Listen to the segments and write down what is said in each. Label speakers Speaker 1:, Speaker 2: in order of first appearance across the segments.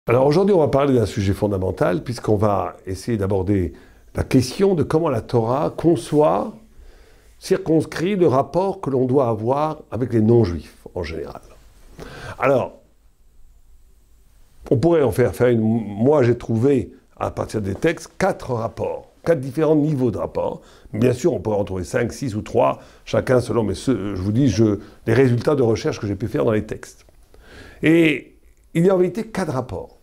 Speaker 1: Alors aujourd'hui, on va parler d'un sujet fondamental puisqu'on va essayer d'aborder la question de comment la Torah conçoit, circonscrit le rapport que l'on doit avoir avec les non-juifs en général. Alors, on pourrait en faire une... Moi, j'ai trouvé, à partir des textes, 4 rapports, 4 différents niveaux de rapports. Bien sûr, on pourrait en trouver 5, 6 ou 3, chacun selon, mais je vous dis, les résultats de recherche que j'ai pu faire dans les textes. Et il y a en vérité 4 rapports.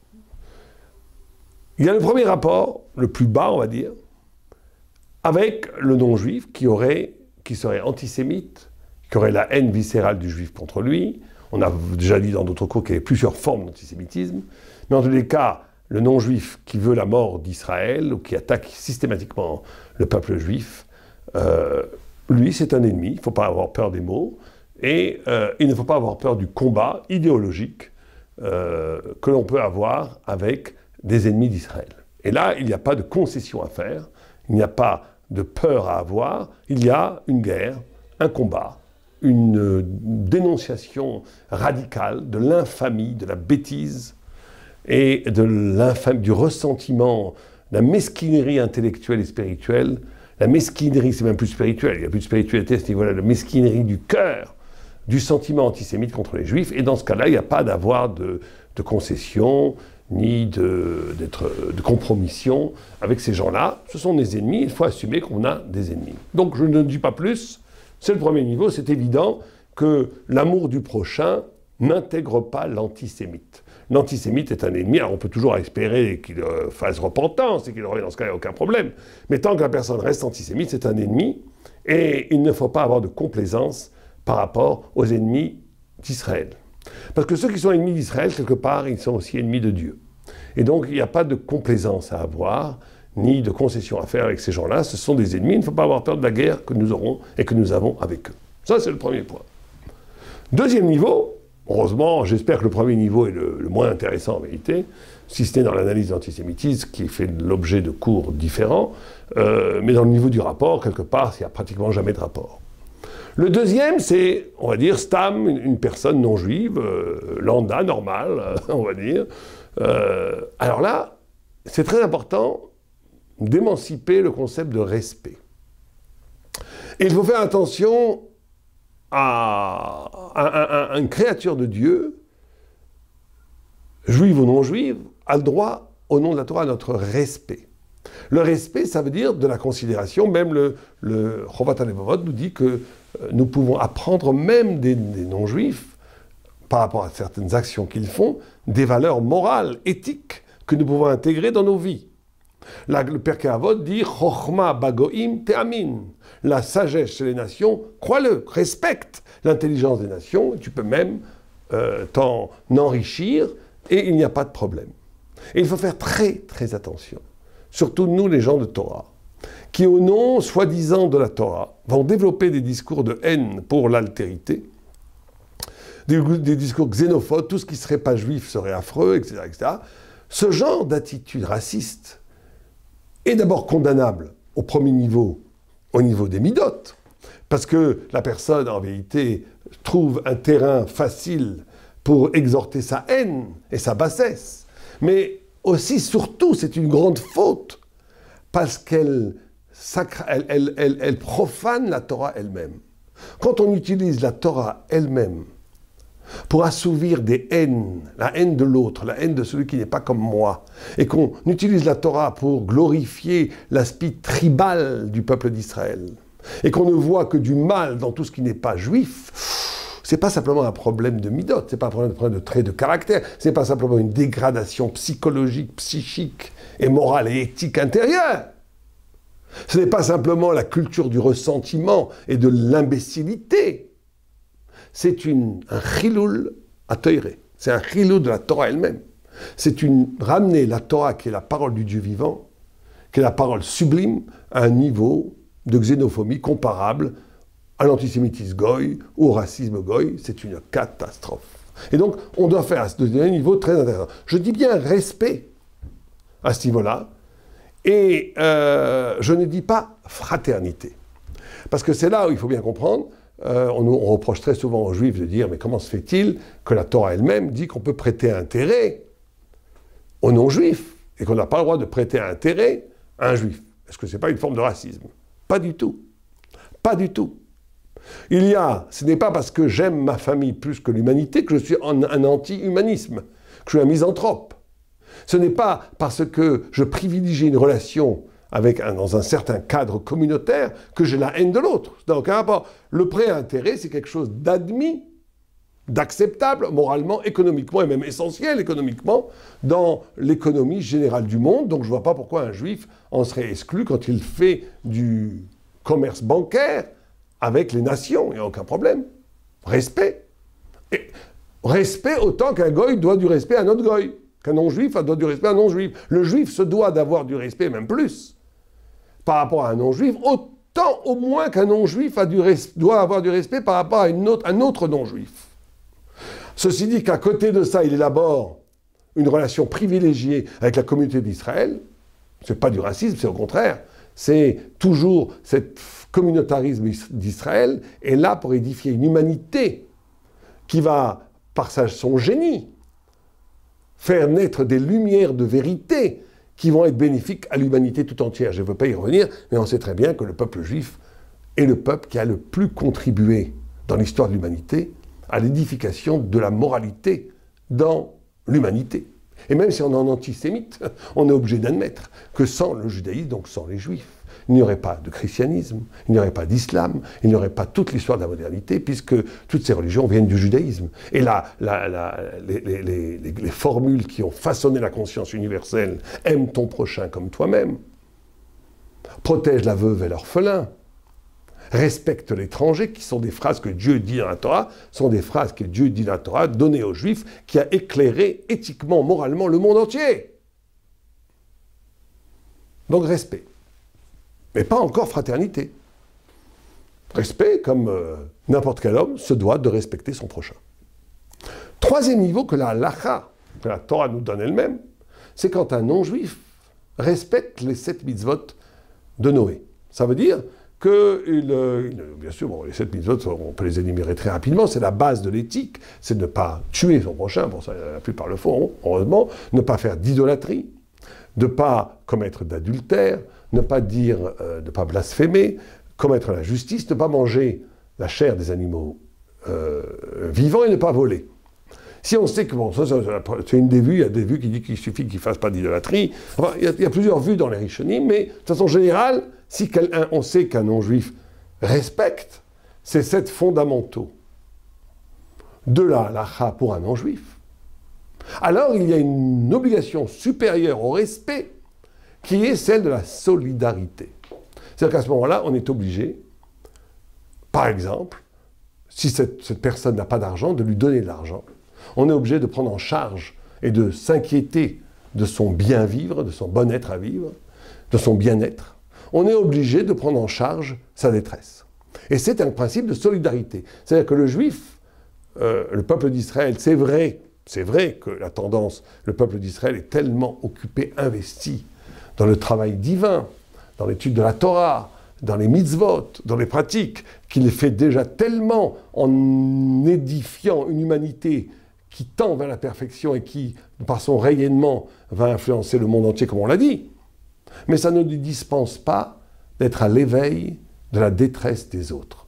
Speaker 1: Il y a le premier rapport, le plus bas, on va dire, avec le non-juif qui serait antisémite, qui aurait la haine viscérale du juif contre lui. On a déjà dit dans d'autres cours qu'il y avait plusieurs formes d'antisémitisme. Mais en tous les cas, le non-juif qui veut la mort d'Israël ou qui attaque systématiquement le peuple juif, lui, c'est un ennemi. Il ne faut pas avoir peur des mots. Et il ne faut pas avoir peur du combat idéologique que l'on peut avoir avec des ennemis d'Israël. Et là, il n'y a pas de concession à faire, il n'y a pas de peur à avoir, il y a une guerre, un combat, une dénonciation radicale de l'infamie, de la bêtise et de l'infamie, du ressentiment, la mesquinerie intellectuelle et spirituelle. La mesquinerie, c'est même plus spirituel, il n'y a plus de spiritualité à ce niveau-là, la mesquinerie du cœur, du sentiment antisémite contre les juifs, et dans ce cas-là, il n'y a pas d'avoir de concession, ni de compromission avec ces gens-là. Ce sont des ennemis, il faut assumer qu'on a des ennemis. Donc je ne dis pas plus, c'est le premier niveau, c'est évident que l'amour du prochain n'intègre pas l'antisémite. L'antisémite est un ennemi, alors on peut toujours espérer qu'il fasse repentance et qu'il revienne, dans ce cas, il n'y a aucun problème. Mais tant que la personne reste antisémite, c'est un ennemi, et il ne faut pas avoir de complaisance par rapport aux ennemis d'Israël. Parce que ceux qui sont ennemis d'Israël, quelque part, ils sont aussi ennemis de Dieu. Et donc, il n'y a pas de complaisance à avoir, ni de concession à faire avec ces gens-là. Ce sont des ennemis, il ne faut pas avoir peur de la guerre que nous aurons et que nous avons avec eux. Ça, c'est le premier point. Deuxième niveau, heureusement, j'espère que le premier niveau est le moins intéressant en vérité, si ce n'est dans l'analyse de l'antisémitisme, qui fait l'objet de cours différents, mais dans le niveau du rapport, quelque part, il n'y a pratiquement jamais de rapport. Le deuxième, c'est, on va dire, Stam, une personne non juive, lambda, normale, on va dire. Alors là, c'est très important d'émanciper le concept de respect. Et il faut faire attention à une créature de Dieu, juive ou non juive, a le droit, au nom de la Torah, à notre respect. Le respect, ça veut dire de la considération. Même le Chovat HaLevavot nous dit que nous pouvons apprendre même des non-juifs, par rapport à certaines actions qu'ils font, des valeurs morales, éthiques, que nous pouvons intégrer dans nos vies. Là, le Pirkei Avot dit « Chochma bagoim te'amin ». La sagesse chez les nations, crois-le, respecte l'intelligence des nations, tu peux même t'en enrichir, et il n'y a pas de problème. Et il faut faire très, très attention. Surtout nous, les gens de Torah, qui au nom, soi-disant, de la Torah, vont développer des discours de haine pour l'altérité, des discours xénophobes, tout ce qui ne serait pas juif serait affreux, etc., etc. Ce genre d'attitude raciste est d'abord condamnable au premier niveau, au niveau des midotes, parce que la personne, en vérité, trouve un terrain facile pour exhorter sa haine et sa bassesse. Mais aussi, surtout, c'est une grande faute, parce qu'elle profane la Torah elle-même. Quand on utilise la Torah elle-même pour assouvir des haines, la haine de l'autre, la haine de celui qui n'est pas comme moi, et qu'on utilise la Torah pour glorifier l'aspect tribal du peuple d'Israël, et qu'on ne voit que du mal dans tout ce qui n'est pas juif, c'est pas simplement un problème de midot, c'est pas un problème de trait de caractère, c'est pas simplement une dégradation psychologique, psychique et morale et éthique intérieure. Ce n'est pas simplement la culture du ressentiment et de l'imbécilité. C'est un chiloul à teiré. C'est un chiloul de la Torah elle-même. C'est ramener la Torah, qui est la parole du Dieu vivant, qui est la parole sublime, à un niveau de xénophobie comparable à l'antisémitisme goy ou au racisme goy. C'est une catastrophe. Et donc, on doit faire à ce deuxième niveau très intéressant. Je dis bien respect à ce niveau-là, et je ne dis pas fraternité. Parce que c'est là où il faut bien comprendre, on reproche très souvent aux Juifs de dire « mais comment se fait-il que la Torah elle-même dit qu'on peut prêter intérêt aux non-juifs et qu'on n'a pas le droit de prêter intérêt à un juif. Est-ce que ce n'est pas une forme de racisme? Pas du tout. Pas du tout. Ce n'est pas parce que j'aime ma famille plus que l'humanité que je suis un anti-humanisme, que je suis un misanthrope. Ce n'est pas parce que je privilégie une relation dans un certain cadre communautaire que j'ai la haine de l'autre. Ça n'a aucun rapport. Le prêt à intérêt, c'est quelque chose d'admis, d'acceptable moralement, économiquement et même essentiel économiquement dans l'économie générale du monde. Donc je ne vois pas pourquoi un juif en serait exclu quand il fait du commerce bancaire avec les nations. Il n'y a aucun problème. Respect. Et respect autant qu'un goy doit du respect à un autre goy. Qu'un non-juif doit du respect à un non-juif. Le juif se doit d'avoir du respect, même plus, par rapport à un non-juif, autant au moins qu'un non-juif doit avoir du respect par rapport à un autre non-juif. Ceci dit qu'à côté de ça, il élabore une relation privilégiée avec la communauté d'Israël. Ce n'est pas du racisme, c'est au contraire. C'est toujours cet communautarisme d'Israël est là pour édifier une humanité qui va, par son génie, faire naître des lumières de vérité qui vont être bénéfiques à l'humanité tout entière. Je ne veux pas y revenir, mais on sait très bien que le peuple juif est le peuple qui a le plus contribué dans l'histoire de l'humanité à l'édification de la moralité dans l'humanité. Et même si on est en antisémite, on est obligé d'admettre que sans le judaïsme, donc sans les juifs, il n'y aurait pas de christianisme, il n'y aurait pas d'islam, il n'y aurait pas toute l'histoire de la modernité, puisque toutes ces religions viennent du judaïsme. Et là, les formules qui ont façonné la conscience universelle, aime ton prochain comme toi-même, protège la veuve et l'orphelin, respecte l'étranger, qui sont des phrases que Dieu dit dans la Torah, sont des phrases que Dieu dit dans la Torah, données aux Juifs, qui a éclairé éthiquement, moralement le monde entier. Donc respect. Mais pas encore fraternité. Respect, comme n'importe quel homme, se doit de respecter son prochain. Troisième niveau que la halacha, que la Torah nous donne elle-même, c'est quand un non-juif respecte les 7 mitzvot de Noé. Ça veut dire que, bien sûr, bon, les 7 mitzvot, on peut les énumérer très rapidement, c'est la base de l'éthique, c'est de ne pas tuer son prochain, pour ça la plupart le font, heureusement, ne pas faire d'idolâtrie, de ne pas commettre d'adultère, ne pas dire, ne pas blasphémer, commettre la justice, ne pas manger la chair des animaux vivants et ne pas voler. Si on sait que, bon, ça c'est une des vues, il y a des vues qui disent qu'il suffit qu'il ne fasse pas d'idolâtrie, enfin, il y a plusieurs vues dans les Rishonim, mais de façon générale, si on sait qu'un non-juif respecte ces 7 fondamentaux de la halacha pour un non-juif, alors il y a une obligation supérieure au respect qui est celle de la solidarité. C'est-à-dire qu'à ce moment-là, on est obligé, par exemple, si cette personne n'a pas d'argent, de lui donner de l'argent. On est obligé de prendre en charge et de s'inquiéter de son bien-vivre, de son bon-être à vivre, de son bien-être. On est obligé de prendre en charge sa détresse. Et c'est un principe de solidarité. C'est-à-dire que le juif, le peuple d'Israël, c'est vrai que la tendance, le peuple d'Israël est tellement occupé, investi dans le travail divin, dans l'étude de la Torah, dans les mitzvot, dans les pratiques, qu'il fait déjà tellement en édifiant une humanité qui tend vers la perfection et qui, par son rayonnement, va influencer le monde entier, comme on l'a dit. Mais ça ne lui dispense pas d'être à l'éveil de la détresse des autres.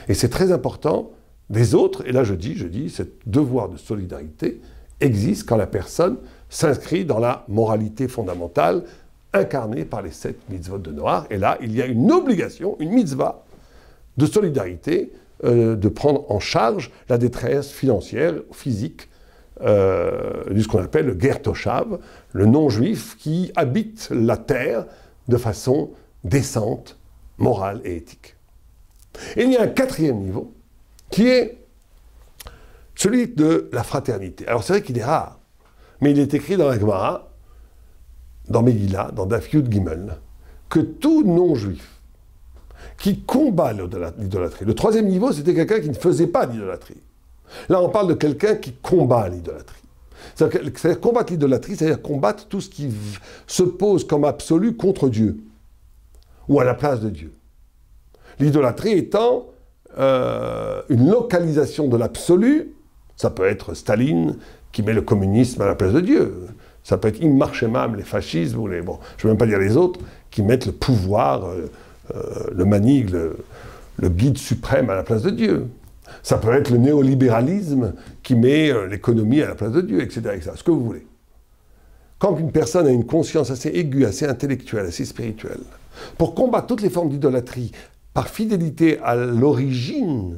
Speaker 1: Et c'est très important, des autres, et là je dis, ce devoir de solidarité existe quand la personne s'inscrit dans la moralité fondamentale incarnée par les 7 mitzvot de Noach. Et là, il y a une obligation, une mitzvah de solidarité, de prendre en charge la détresse financière, physique, de ce qu'on appelle le ger toshav, le non-juif qui habite la terre de façon décente, morale et éthique. Et il y a un 4e niveau, qui est celui de la fraternité. Alors c'est vrai qu'il est rare, mais il est écrit dans la Gemara, dans Megillah, dans Daf Yud Gimel, que tout non-juif qui combat l'idolâtrie. Le 3e niveau, c'était quelqu'un qui ne faisait pas d'idolâtrie. Là, on parle de quelqu'un qui combat l'idolâtrie. C'est-à-dire combattre l'idolâtrie, c'est-à-dire combattre tout ce qui se pose comme absolu contre Dieu, ou à la place de Dieu. L'idolâtrie étant une localisation de l'absolu, ça peut être Staline qui met le communisme à la place de Dieu. Ça peut être Immar Shemam, les fascistes, ou les, bon, je ne veux même pas dire les autres, qui mettent le pouvoir, le manigre, le guide suprême à la place de Dieu. Ça peut être le néolibéralisme qui met l'économie à la place de Dieu, etc., etc. Ce que vous voulez. Quand une personne a une conscience assez aiguë, assez intellectuelle, assez spirituelle, pour combattre toutes les formes d'idolâtrie, par fidélité à l'origine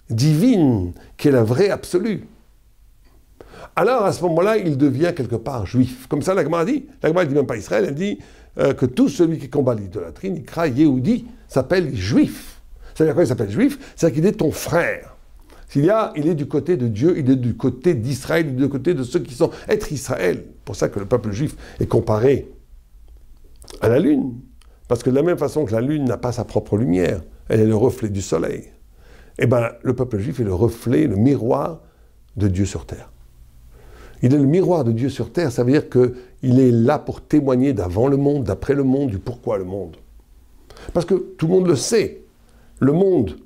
Speaker 1: divine, qui est la vraie absolue, alors à ce moment-là, il devient quelque part juif. Comme ça, la Gemara dit, la Gemara ne dit même pas Israël, elle dit que tout celui qui combat l'idolâtrie, Nikra Yehudi, s'appelle juif. C'est-à-dire quoi il s'appelle juif? C'est-à-dire qu'il est ton frère. Il est du côté de Dieu, il est du côté d'Israël, il est du côté de ceux qui sont être Israël. C'est pour ça que le peuple juif est comparé à la lune. Parce que de la même façon que la lune n'a pas sa propre lumière, elle est le reflet du soleil. Eh bien, le peuple juif est le reflet, le miroir de Dieu sur terre. Il est le miroir de Dieu sur terre, ça veut dire qu'il est là pour témoigner d'avant le monde, d'après le monde, du pourquoi le monde. Parce que tout le monde le sait, le monde,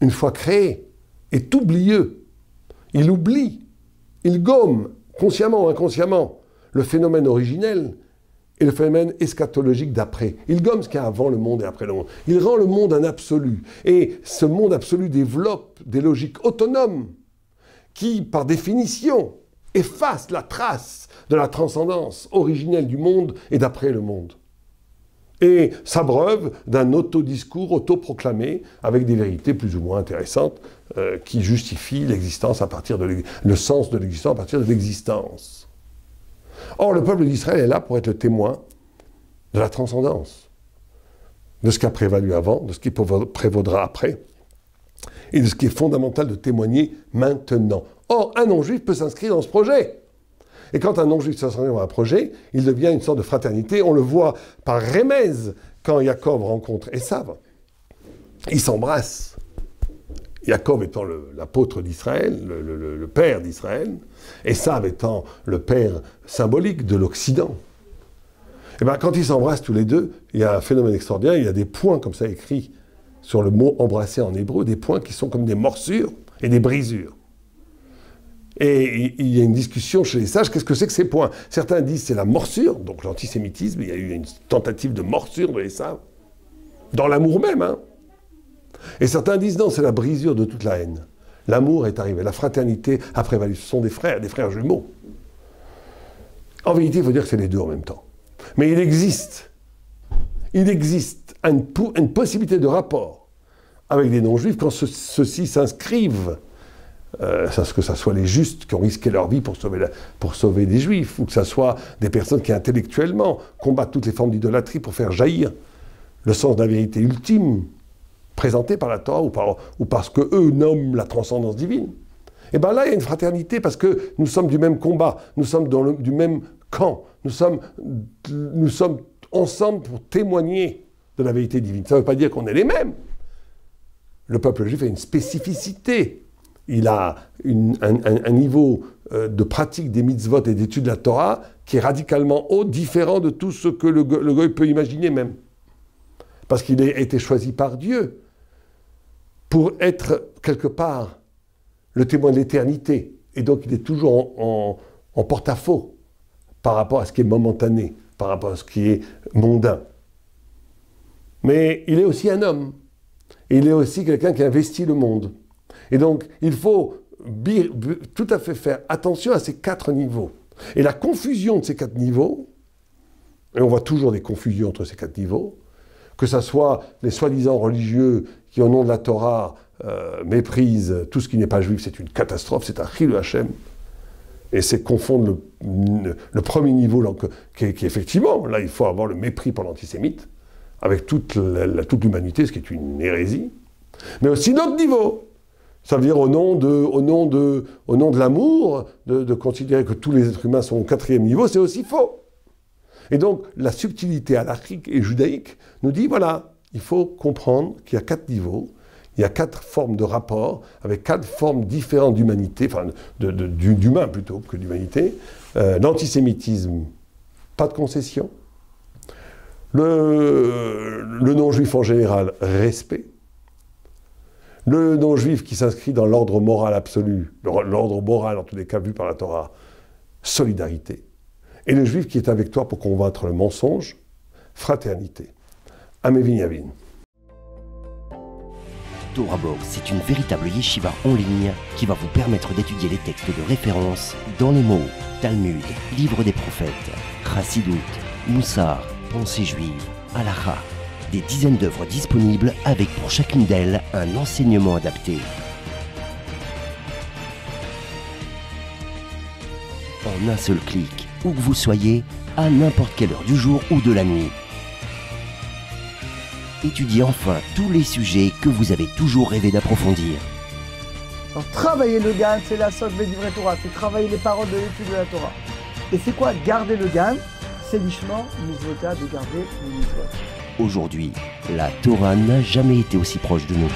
Speaker 1: une fois créé, est oublieux. Il oublie, il gomme, consciemment ou inconsciemment, le phénomène originel et le phénomène eschatologique d'après. Il gomme ce qu'il y a avant le monde et après le monde. Il rend le monde un absolu. Et ce monde absolu développe des logiques autonomes qui, par définition, effacent la trace de la transcendance originelle du monde et d'après le monde. Et s'abreuve d'un autodiscours autoproclamé avec des vérités plus ou moins intéressantes qui justifient l'existence à partir de le sens de l'existence à partir de l'existence. Or, le peuple d'Israël est là pour être le témoin de la transcendance, de ce qui a prévalu avant, de ce qui prévaudra après, et de ce qui est fondamental de témoigner maintenant. Or, un non-juif peut s'inscrire dans ce projet. Et quand un non-juif s'inscrit dans un projet, il devient une sorte de fraternité. On le voit par Rémez, quand Yaakov rencontre Esav. Ils s'embrassent. Yaakov étant l'apôtre d'Israël, le père d'Israël, Esav étant le père symbolique de l'Occident. Et bien, quand ils s'embrassent tous les deux, il y a un phénomène extraordinaire, il y a des points comme ça écrits sur le mot embrasser en hébreu, des points qui sont comme des morsures et des brisures. Et il y a une discussion chez les sages, qu'est-ce que c'est que ces points? Certains disent c'est la morsure, donc l'antisémitisme, il y a eu une tentative de morsure de Esav, dans l'amour même. Hein. Et certains disent non, c'est la brisure de toute la haine. L'amour est arrivé, la fraternité a prévalu, ce sont des frères jumeaux. En vérité, il faut dire que c'est les deux en même temps. Mais il existe une possibilité de rapport avec des non-juifs quand ceux-ci s'inscrivent, que ce soit les justes qui ont risqué leur vie pour sauver des juifs, ou que ce soit des personnes qui intellectuellement combattent toutes les formes d'idolâtrie pour faire jaillir le sens de la vérité ultime présentée par la Torah ou parce qu'eux nomment la transcendance divine. Et bien là, il y a une fraternité parce que nous sommes du même combat, nous sommes du même camp, nous sommes ensemble pour témoigner de la vérité divine. Ça ne veut pas dire qu'on est les mêmes. Le peuple juif a une spécificité. Il a un niveau de pratique des mitzvot et d'étude de la Torah qui est radicalement haut, différent de tout ce que le goy peut imaginer même. Parce qu'il a été choisi par Dieu pour être quelque part le témoin de l'éternité. Et donc il est toujours en porte-à-faux par rapport à ce qui est momentané, par rapport à ce qui est mondain. Mais il est aussi un homme. Et il est aussi quelqu'un qui investit le monde. Et donc, il faut tout à fait faire attention à ces 4 niveaux. Et la confusion de ces 4 niveaux, et on voit toujours des confusions entre ces 4 niveaux, que ce soit les soi-disant religieux qui, au nom de la Torah, méprisent tout ce qui n'est pas juif, c'est une catastrophe, c'est un chilou Hachem. Et c'est confondre le premier niveau, qui effectivement, là, il faut avoir le mépris pour l'antisémite, avec toute l'humanité, ce qui est une hérésie. Mais aussi d'autres niveaux. Ça veut dire au nom de l'amour, de considérer que tous les êtres humains sont au 4e niveau, c'est aussi faux. Et donc, la subtilité halachique et judaïque nous dit, voilà, il faut comprendre qu'il y a 4 niveaux, il y a 4 formes de rapport, avec 4 formes différentes d'humanité, enfin, d'humain plutôt que d'humanité. L'antisémitisme, pas de concession. Le non-juif en général, respect. Le non-juif qui s'inscrit dans l'ordre moral absolu, l'ordre moral en tous les cas vu par la Torah, solidarité. Et le juif qui est avec toi pour combattre le mensonge, fraternité. Amé Binyamin.
Speaker 2: TorahBox, c'est une véritable yeshiva en ligne qui va vous permettre d'étudier les textes de référence dans les mots Talmud, Livre des prophètes, Chassidut, Moussar, Pensée juive, Halakha. Des dizaines d'œuvres disponibles avec pour chacune d'elles un enseignement adapté. En un seul clic, où que vous soyez, à n'importe quelle heure du jour ou de la nuit. Étudiez enfin tous les sujets que vous avez toujours rêvé d'approfondir.
Speaker 3: Alors, travailler le GAN, c'est la socle des livrets Torah, c'est travailler les paroles de l'étude de la Torah. Et c'est quoi garder le GAN? C'est l'ishma, mitzvota, de garder les mitzvot.
Speaker 2: Aujourd'hui, la Torah n'a jamais été aussi proche de nous.